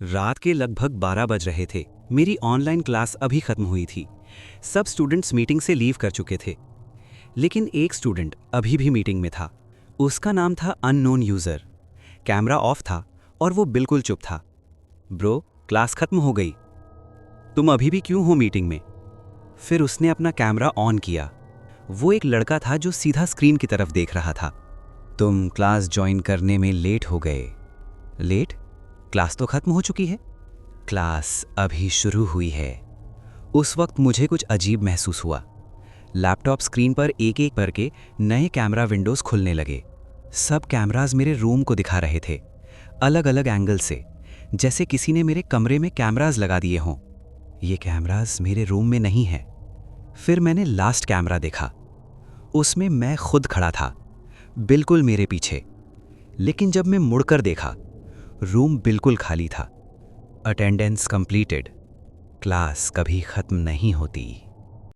रात के लगभग 12 बज रहे थे। मेरी ऑनलाइन क्लास अभी खत्म हुई थी। सब स्टूडेंट्स मीटिंग से लीव कर चुके थे, लेकिन एक स्टूडेंट अभी भी मीटिंग में था। उसका नाम था अननोन यूज़र। कैमरा ऑफ था और वो बिल्कुल चुप था। ब्रो, क्लास खत्म हो गई, तुम अभी भी क्यों हो मीटिंग में? फिर उसने अपना कैमरा ऑन किया। वो एक लड़का था जो सीधा स्क्रीन की तरफ देख रहा था। तुम क्लास ज्वाइन करने में लेट हो गए। लेट? क्लास तो खत्म हो चुकी है। क्लास अभी शुरू हुई है। उस वक्त मुझे कुछ अजीब महसूस हुआ। लैपटॉप स्क्रीन पर एक एक करके नए कैमरा विंडोज खुलने लगे। सब कैमराज मेरे रूम को दिखा रहे थे, अलग अलग एंगल से, जैसे किसी ने मेरे कमरे में कैमराज लगा दिए हों। ये कैमराज मेरे रूम में नहीं है। फिर मैंने लास्ट कैमरा देखा। उसमें मैं खुद खड़ा था, बिल्कुल मेरे पीछे। लेकिन जब मैं मुड़कर देखा, रूम बिल्कुल खाली था। Attendance completed. क्लास कभी खत्म नहीं होती।